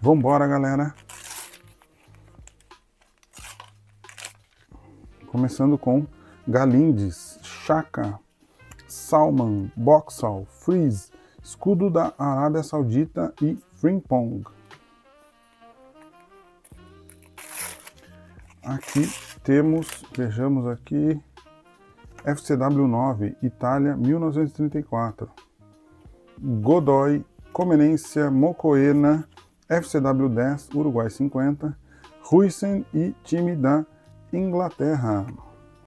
Vambora, galera! Começando com Galindes, Chaka, Salman, Boxall, Freeze, Escudo da Arábia Saudita e Frimpong. Aqui temos, vejamos aqui, FCW 9, Itália, 1934. Godoy, Comenência, Mocoena, FCW 10, Uruguai 50. Huysen e time da Inglaterra.